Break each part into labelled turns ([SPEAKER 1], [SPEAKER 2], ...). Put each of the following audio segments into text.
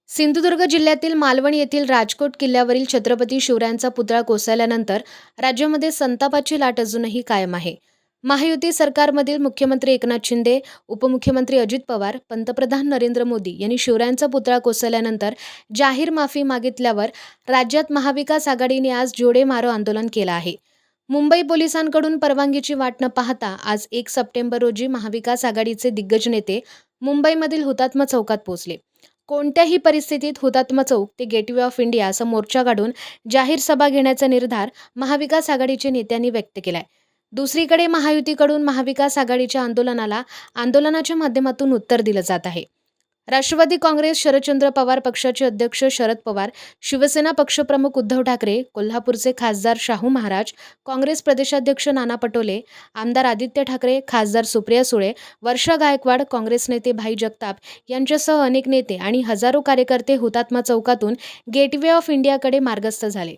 [SPEAKER 1] सिंधुदुर्ग जिल्ह्यातील मालवण येथील राजकोट किल्ल्यावरील छत्रपती शिवरायांचा पुतळा कोसळल्यानंतर राज्यामध्ये संतापाची लाट अजूनही कायम आहे. महायुती सरकारमधील मुख्यमंत्री एकनाथ शिंदे, उपमुख्यमंत्री अजित पवार, पंतप्रधान नरेंद्र मोदी यांनी शिवरायांचा पुतळा कोसळल्यानंतर जाहीर माफी मागितल्यावर राज्यात महाविकास आघाडीने आज जोडे मारो आंदोलन केलं आहे. मुंबई पोलिसांकडून परवानगीची वाट न पाहता आज 1 सप्टेंबर रोजी महाविकास आघाडीचे दिग्गज नेते मुंबईमधील हुतात्मा चौकात पोहोचले. कोणत्याही परिस्थितीत हुतात्मा चौक ते गेटवे ऑफ इंडिया असा मोर्चा काढून जाहीर सभा घेण्याचा निर्धार महाविकास आघाडीच्या नेत्यांनी व्यक्त केलाय. दुसरीकडे महायुतीकडून महाविकास आघाडीच्या आंदोलनाच्या माध्यमातून उत्तर दिलं जात आहे. राष्ट्रवादी काँग्रेस, शरदचंद्र पवार पक्षाचे अध्यक्ष शरद पवार, शिवसेना पक्षप्रमुख उद्धव ठाकरे, कोल्हापूरचे खासदार शाहू महाराज, काँग्रेस प्रदेशाध्यक्ष नाना पटोले, आमदार आदित्य ठाकरे, खासदार सुप्रिया सुळे, वर्षा गायकवाड, काँग्रेस नेते भाई जगताप यांच्यासह अनेक नेते आणि हजारो कार्यकर्ते हुतात्मा चौकातून गेटवे ऑफ इंडियाकडे मार्गस्थ झाले.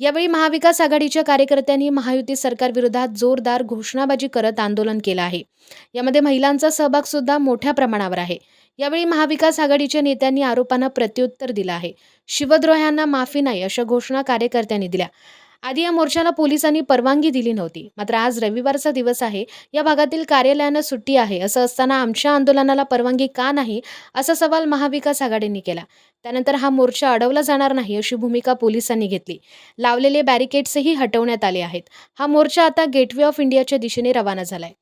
[SPEAKER 1] यावेळी महाविकास आघाडीच्या कार्यकर्त्यांनी महायुती सरकारविरोधात जोरदार घोषणाबाजी करत आंदोलन केलं आहे. यामध्ये महिलांचा सहभाग सुद्धा मोठ्या प्रमाणावर आहे. यावेळी महाविकास आघाडीच्या नेत्यांनी आरोपांना प्रत्युत्तर दिलं आहे. शिवद्रोह्यांना माफी नाही अशा घोषणा कार्यकर्त्यांनी दिल्या. आधी या मोर्चाला पोलिसांनी परवानगी दिली नव्हती. मात्र आज रविवारचा दिवस आहे, या भागातील कार्यालयांना सुट्टी आहे. असं असताना आमच्या आंदोलनाला परवानगी का नाही असा सवाल महाविकास आघाडीने केला. त्यानंतर हा मोर्चा अडवला जाणार नाही अशी भूमिका पोलिसांनी घेतली. लावलेले बॅरिकेड्सही हटवण्यात आले आहेत. हा मोर्चा आता गेटवे ऑफ इंडियाच्या दिशेने रवाना झालाय.